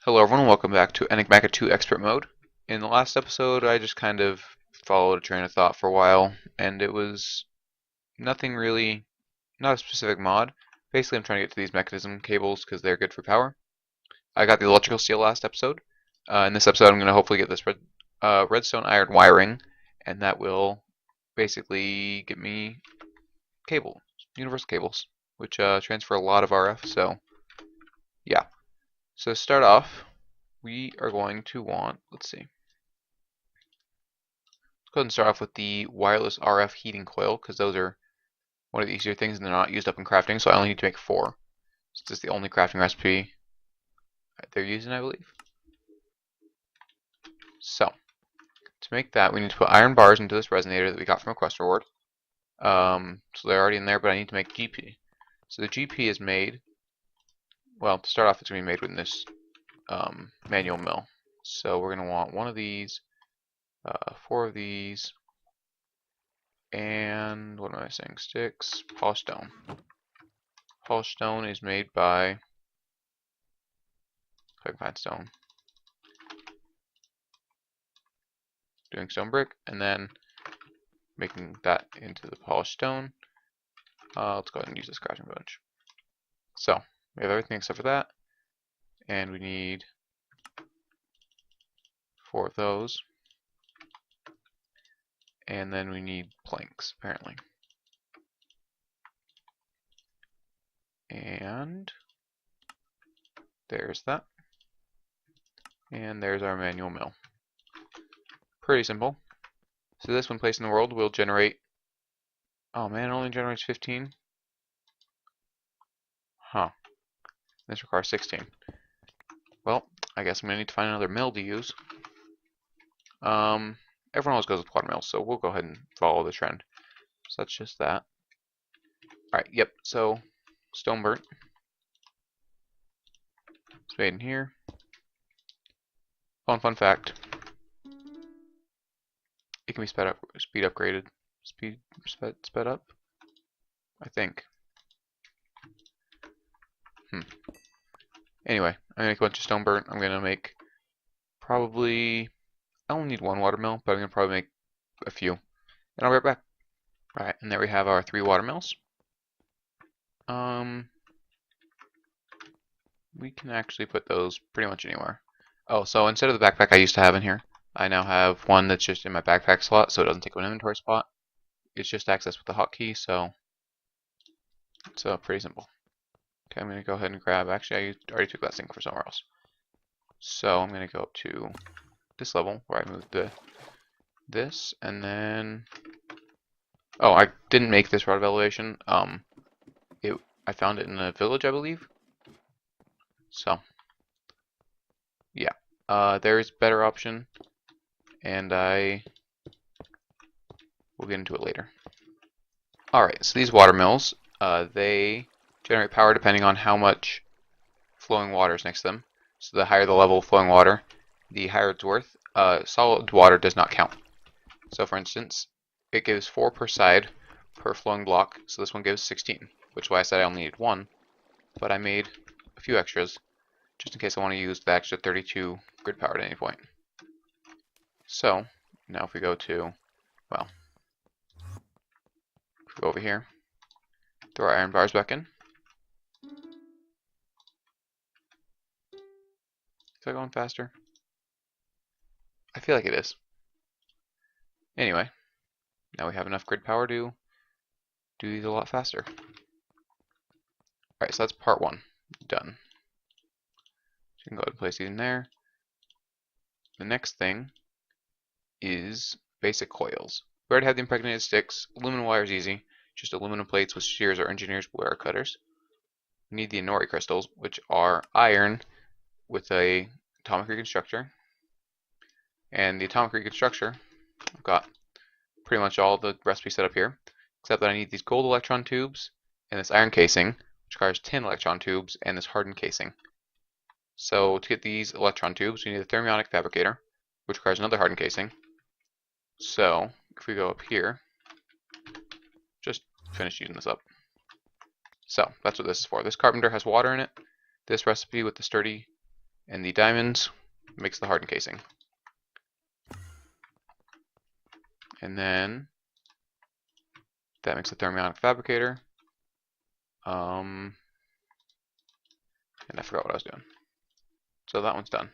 Hello everyone, welcome back to Enigmatica 2 Expert Mode. In the last episode, I just kind of followed a train of thought for a while, and it was nothing really, not a specific mod. Basically, I'm trying to get to these mechanism cables because they're good for power. I got the electrical steel last episode. In this episode, I'm going to hopefully get this redstone iron wiring, and that will basically get me cable, universal cables, which transfer a lot of RF, so yeah. So to start off, we are going to want, let's see, let's go ahead and start off with the wireless RF heating coil, because those are one of the easier things and they're not used up in crafting, so I only need to make 4. So this is the only crafting recipe they're using, I believe. So, to make that, we need to put iron bars into this resonator that we got from a quest reward. So they're already in there, but I need to make GP. So the GP is made, well, to start off, it's going to be made with this manual mill. So we're going to want one of these, 4 of these, and what am I saying? Sticks, polished stone. Polished stone is made by, if I can find stone, doing stone brick, and then making that into the polished stone. Let's go ahead and use this crafting bench. So we have everything except for that, and we need 4 of those, and then we need planks apparently. And there's that. And there's our manual mill. Pretty simple. So this, when placed in the world, will generate... Oh man, it only generates 15? Huh. This requires 16. Well, I guess I'm going to need to find another mill to use. Everyone always goes with quad mills, so we'll go ahead and follow the trend. So that's just that. Alright, yep, so stone burnt. It's made in here. Fun fact. It can be sped upgraded. Sped up? I think. Anyway, I'm going to make a bunch of stone burnt. I'm going to make probably... I only need 1 watermill, but I'm going to probably make a few. And I'll be right back. Alright, and there we have our 3 watermills. We can actually put those pretty much anywhere. Oh, so instead of the backpack I used to have in here, I now have one that's just in my backpack slot, so it doesn't take up an inventory spot. It's just access with the hotkey, so it's pretty simple. Okay, I'm going to go ahead and grab, actually I already took that thing for somewhere else. So I'm going to go up to this level where I moved this, and then, oh, I didn't make this rod of elevation. I found it in a village, I believe. So, yeah, there's a better option, and I will get into it later. Alright, so these water mills, they generate power depending on how much flowing water is next to them. So the higher the level of flowing water, the higher it's worth. Solid water does not count. So for instance, it gives 4 per side per flowing block, so this one gives 16, which is why I said I only needed 1, but I made a few extras, just in case I want to use the extra 32 grid power at any point. So, now if we go to, well, if we go over here, throw our iron bars back in. Is that going faster? I feel like it is. Anyway, now we have enough grid power to do these a lot faster. Alright, so that's part 1. Done. So you can go ahead and place these in there. The next thing is basic coils. We already have the impregnated sticks. Aluminum wire is easy. Just aluminum plates with shears or engineer's wire cutters. We need the Inori crystals, which are iron with a atomic reconstructor. And the atomic reconstructor, I've got pretty much all the recipe set up here, except that I need these gold electron tubes and this iron casing, which requires tin electron tubes and this hardened casing. So to get these electron tubes, we need a thermionic fabricator, which requires another hardened casing. So if we go up here, just finish using this up. So that's what this is for. This carpenter has water in it. This recipe with the sturdy And the diamonds makes the hardened casing. And then that makes the thermionic fabricator. And I forgot what I was doing. So that one's done.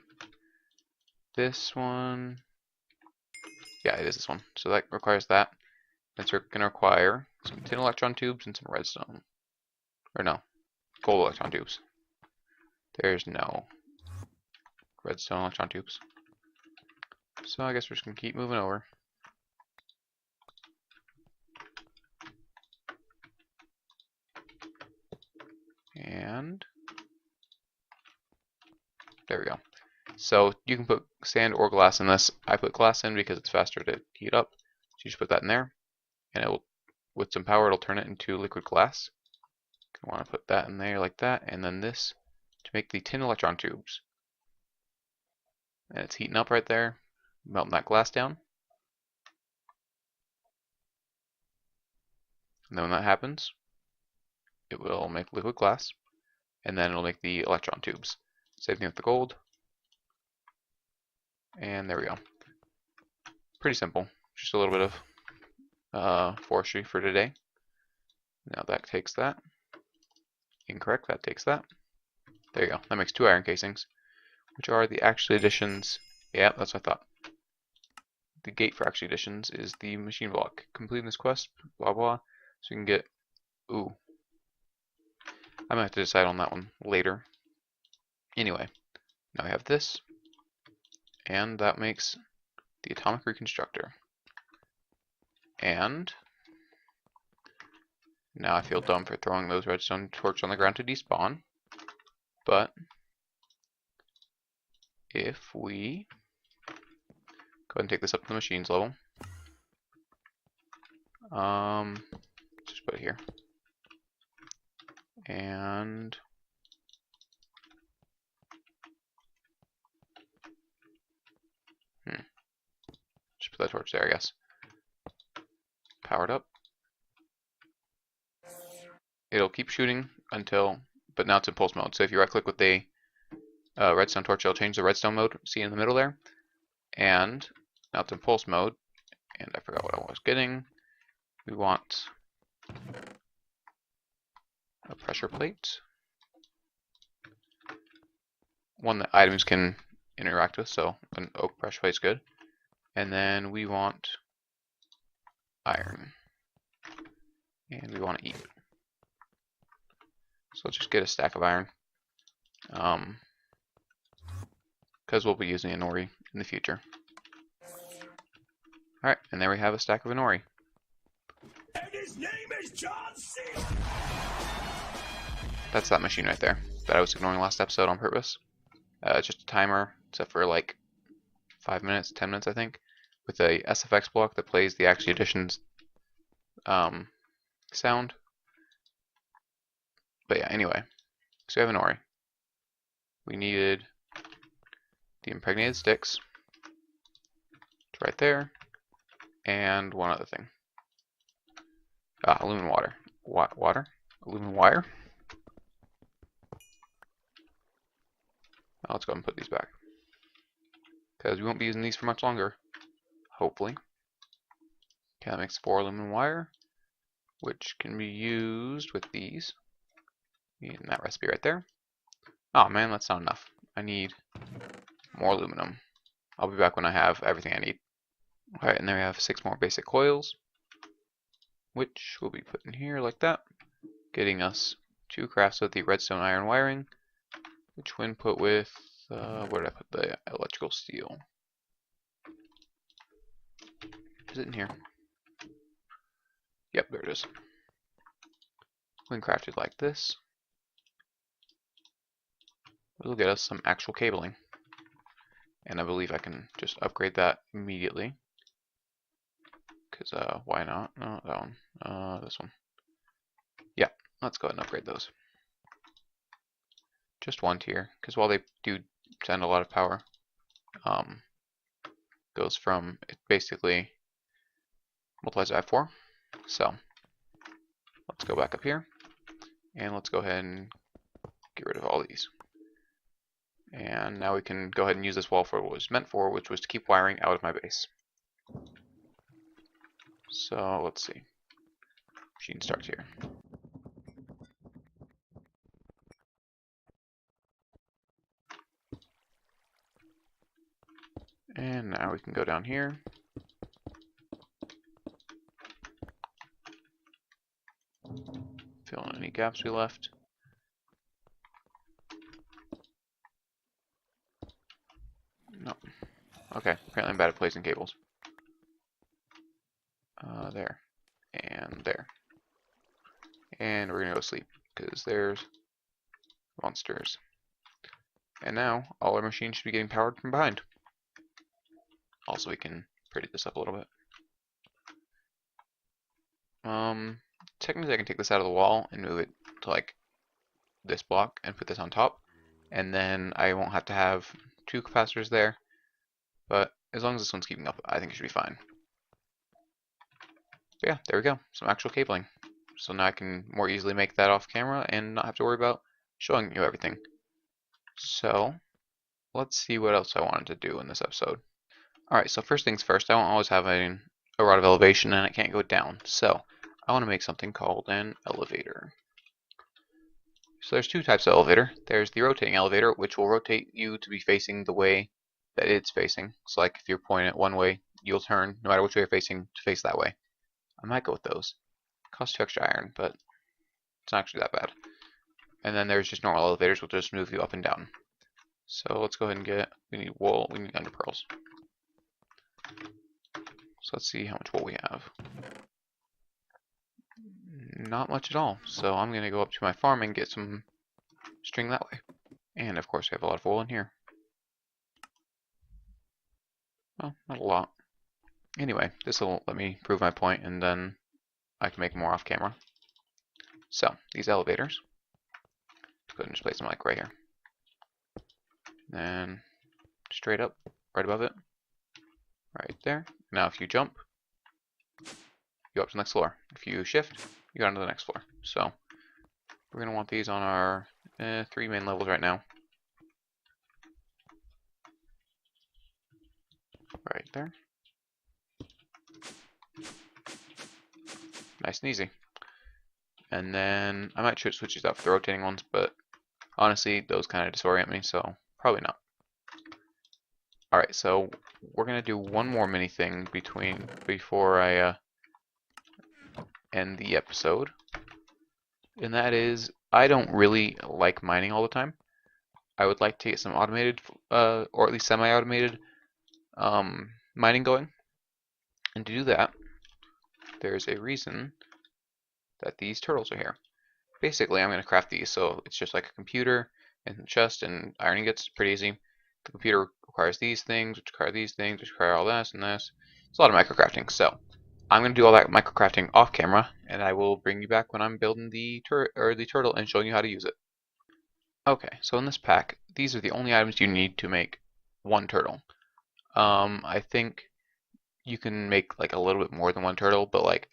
This one, yeah, it is this one. So that requires that. It's going to require some tin electron tubes and some redstone. Or no, gold electron tubes. There's no redstone electron tubes. So I guess we're just going to keep moving over. And there we go. So you can put sand or glass in this. I put glass in because it's faster to heat up. So you just put that in there, and it will, with some power, it'll turn it into liquid glass. You want to put that in there like that, and then this to make the tin electron tubes. And it's heating up right there, melting that glass down. And then when that happens, it will make liquid glass, and then it'll make the electron tubes. Same thing with the gold. And there we go. Pretty simple. Just a little bit of forestry for today. Now that takes that. Incorrect, that takes that. There you go. That makes 2 iron casings, which are the actual additions. Yeah, that's what I thought. The gate for actual additions is the machine block. Completing this quest, blah blah. So you can get, ooh. I might have to decide on that one later. Anyway, now we have this, and that makes the atomic reconstructor. And now I feel dumb for throwing those redstone torches on the ground to despawn. But if we go ahead and take this up to the machines level, just put it here, and just put that torch there, I guess. Powered up. It'll keep shooting until, but now it's in pulse mode. So if you right click with the redstone torch, it'll change the redstone mode. See in the middle there? And now it's in pulse mode. And I forgot what I was getting. We want a pressure plate. One that items can interact with, so an oak pressure plate is good. And then we want iron. And we want to eat. So let's just get a stack of iron. Because we'll be using Inori in the future. Alright, and there we have a stack of Inori. And his name is John C. That's that machine right there that I was ignoring last episode on purpose. It's just a timer, except for like 5 minutes, 10 minutes I think, with a SFX block that plays the actual additions sound. But yeah, anyway, so we have Inori. We needed the impregnated sticks. It's right there. And one other thing. Aluminum water. Water? Aluminum wire? Let's go ahead and put these back. Because we won't be using these for much longer. Hopefully. Okay, that makes 4 aluminum wire, which can be used with these. In that recipe right there. Oh man, that's not enough. I need more aluminum. I'll be back when I have everything I need. Alright, and there we have 6 more basic coils, which we'll be putting here like that, getting us 2 crafts of the redstone iron wiring, which when put with, where did I put the electrical steel? Is it in here? Yep, there it is. When crafted like this, it'll get us some actual cabling. And I believe I can just upgrade that immediately. Because, why not? No, that one. This one. Yeah, let's go ahead and upgrade those. Just 1 tier, because while they do send a lot of power, goes from, it basically multiplies by 4. So, let's go back up here, and let's go ahead and get rid of all these. And now we can go ahead and use this wall for what it was meant for, which was to keep wiring out of my base. So let's see. Machine starts here. And now we can go down here. Fill in any gaps we left. No. Okay, apparently I'm bad at placing cables. There. And there. And we're gonna go sleep, because there's monsters. And now, all our machines should be getting powered from behind. Also, we can pretty this up a little bit. Technically I can take this out of the wall and move it to like this block and put this on top. And then I won't have to have two capacitors there. But as long as this one's keeping up, I think it should be fine. But yeah, there we go. Some actual cabling. So now I can more easily make that off camera and not have to worry about showing you everything. So let's see what else I wanted to do in this episode. Alright, so first things first, I won't always have a rod of elevation and it can't go down. So I want to make something called an elevator. So there's two types of elevator. There's the rotating elevator, which will rotate you to be facing the way that it's facing. So like if you're pointing it one way, you'll turn, no matter which way you're facing, to face that way. I might go with those. Costs 2 extra iron, but it's not actually that bad. And then there's just normal elevators, which will just move you up and down. So let's go ahead and get, we need wool, we need underpearls. So let's see how much wool we have. Not much at all. So I'm going to go up to my farm and get some string that way. And of course we have a lot of wool in here. Well, not a lot. Anyway, this will let me prove my point and then I can make more off camera. So, these elevators, let's go ahead and just place them like right here. Then straight up, right above it, right there. Now if you jump, you go up to the next floor. If you shift, you go on to the next floor. So, we're going to want these on our 3 main levels right now. Right there. Nice and easy. And then I might switch these out for the rotating ones, but honestly, those kind of disorient me, so probably not. Alright, so we're going to do one more mini thing before I end the episode. And that is, I don't really like mining all the time. I would like to get some automated, or at least semi-automated mining going. And to do that, there's a reason that these turtles are here. Basically, I'm going to craft these, so it's just like a computer and chest and iron ingots. Pretty easy. The computer requires these things, which require these things, which require all this and this. It's a lot of microcrafting. So I'm going to do all that microcrafting off camera, and I will bring you back when I'm building the turtle and showing you how to use it. Okay, so in this pack, these are the only items you need to make one turtle. I think you can make like a little bit more than one turtle, but like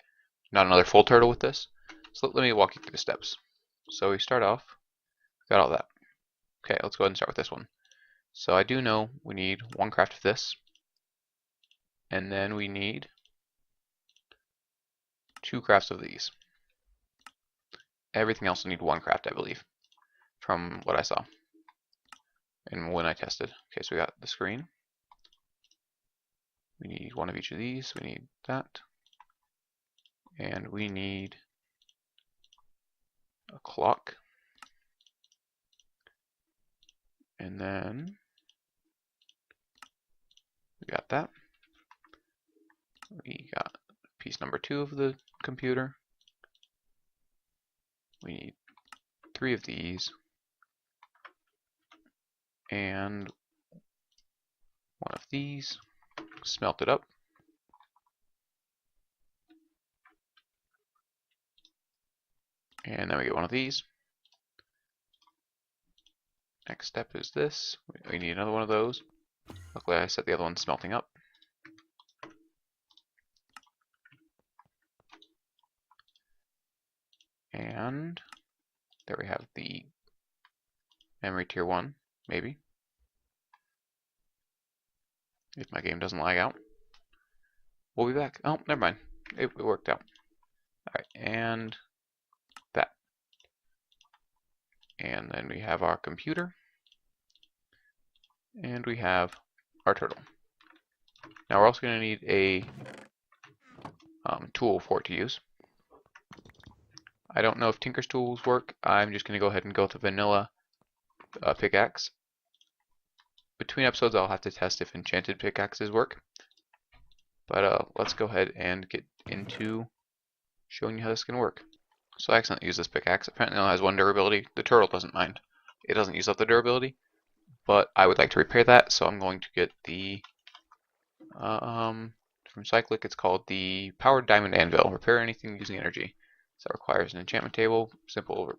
not another full turtle with this. So let me walk you through the steps. So we start off, got all that. Okay, let's go ahead and start with this one. So I do know we need 1 craft of this, and then we need 2 crafts of these. Everything else will need 1 craft, I believe, from what I saw and when I tested. Okay, so we got the screen. We need 1 of each of these. We need that. And we need a clock. And then we got that. We got piece number 2 of the computer. We need 3 of these. And 1 of these. Smelt it up. And then we get 1 of these. Next step is this. We need another 1 of those. Luckily I set the other one smelting up. And there we have the memory tier 1, maybe. if my game doesn't lag out. We'll be back. Oh, never mind. It worked out. Alright, and that. And then we have our computer. And we have our turtle. Now we're also going to need a tool for it to use. I don't know if Tinker's tools work. I'm just going to go ahead and go with the vanilla pickaxe. Between episodes, I'll have to test if enchanted pickaxes work. But let's go ahead and get into showing you how this can work. So I accidentally used this pickaxe. Apparently it only has 1 durability. The turtle doesn't mind. It doesn't use up the durability. But I would like to repair that, so I'm going to get the from Cyclic, it's called the Powered Diamond Anvil. Repair anything using energy. So that requires an enchantment table. Simple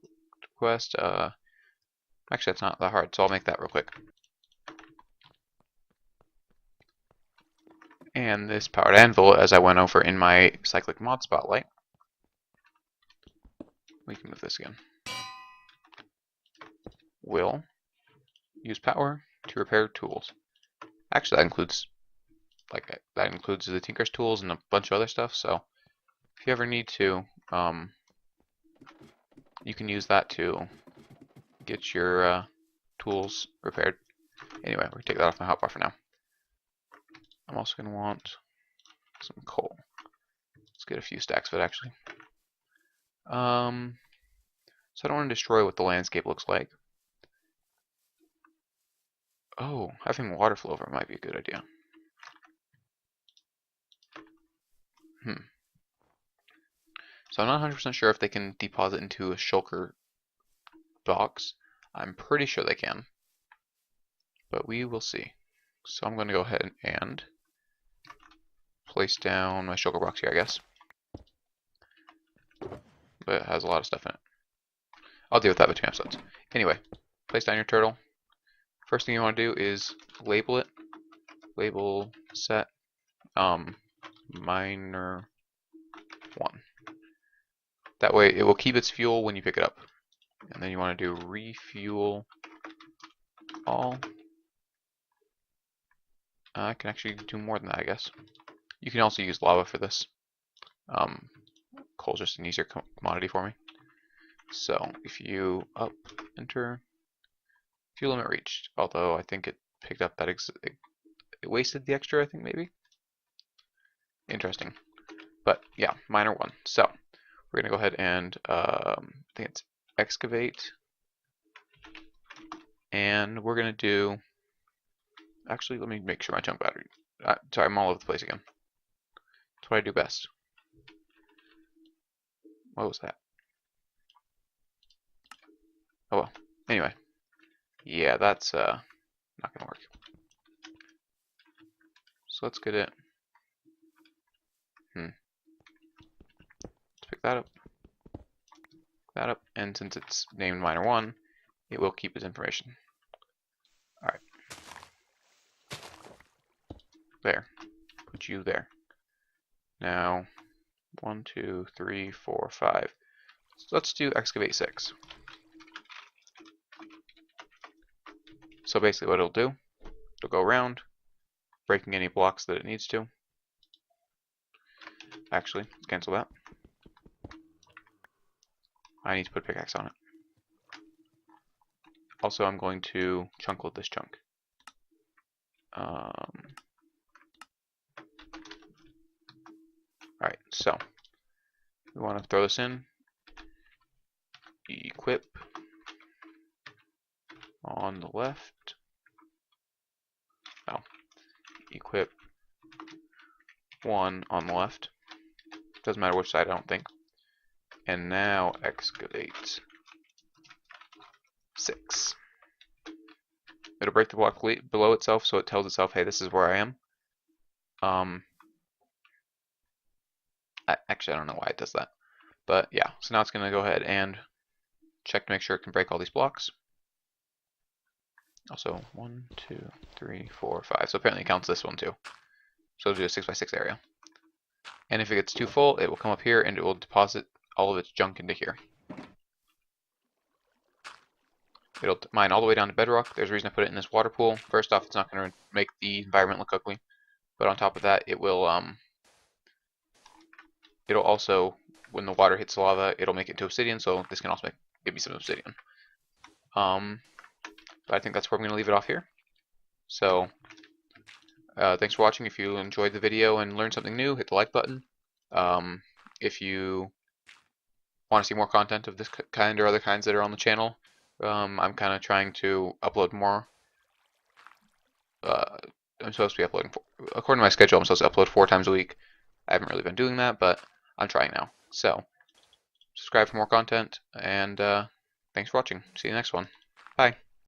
request. Actually, that's not that hard, so I'll make that real quick. And this Powered Anvil, as I went over in my Cyclic mod spotlight, we can move this again, will use power to repair tools. Actually, that includes the Tinker's tools and a bunch of other stuff. So if you ever need to, you can use that to get your tools repaired. Anyway, we're gonna take that off my hotbar for now. I'm also gonna want some coal. Let's get a few stacks of it actually. So I don't want to destroy what the landscape looks like. Oh, having water flow over might be a good idea. So I'm not 100% sure if they can deposit into a shulker box. I'm pretty sure they can, but we will see. So I'm going to go ahead and place down my shulker box here, I guess. But it has a lot of stuff in it. I'll deal with that between episodes. Anyway, place down your turtle. First thing you want to do is label it. Label set miner 1. That way it will keep its fuel when you pick it up. And then you want to do refuel all. I can actually do more than that, I guess. You can also use lava for this. Coal's just an easier commodity for me. So if you enter, fuel limit reached. Although I think it picked up that it wasted the extra, I think maybe. Interesting. But yeah, miner 1. So we're gonna go ahead and I think it's excavate, and we're gonna do. Actually, let me make sure my junk battery. Sorry, I'm all over the place again. That's what I do best. What was that? Oh well. Anyway, yeah, that's not gonna work. So let's get it. Let's pick that up. That up, and since it's named miner 1, it will keep its information. Alright. There. Put you there. Now, 1, 2, 3, 4, 5. So let's do excavate 6. So basically what it'll do, it'll go around, breaking any blocks that it needs to. Actually, let's cancel that. I need to put a pickaxe on it. Also, I'm going to chunk load this chunk. Alright, so we want to throw this in. Equip on the left. Oh, equip 1 on the left. Doesn't matter which side, I don't think. And now excavate 6. It'll break the block below itself, so it tells itself, hey, this is where I am. Actually, I don't know why it does that. But yeah, so now it's going to go ahead and check to make sure it can break all these blocks. Also, 1, 2, 3, 4, 5. So apparently it counts this one too. So it'll do a 6x6 area. And if it gets too full, it will come up here and it will deposit all of its junk into here. It'll mine all the way down to bedrock. There's a reason I put it in this water pool. First off, it's not going to make the environment look ugly, but on top of that, it'll also, when the water hits lava, it'll make it into obsidian. So this can also give me some obsidian. But I think that's where I'm going to leave it off here. So thanks for watching. If you enjoyed the video and learned something new, hit the like button. If you want to see more content of this kind or other kinds that are on the channel, I'm kind of trying to upload more. I'm supposed to be uploading, according to my schedule, I'm supposed to upload 4 times a week. I haven't really been doing that, but I'm trying now. So, subscribe for more content, and thanks for watching. See you next one. Bye.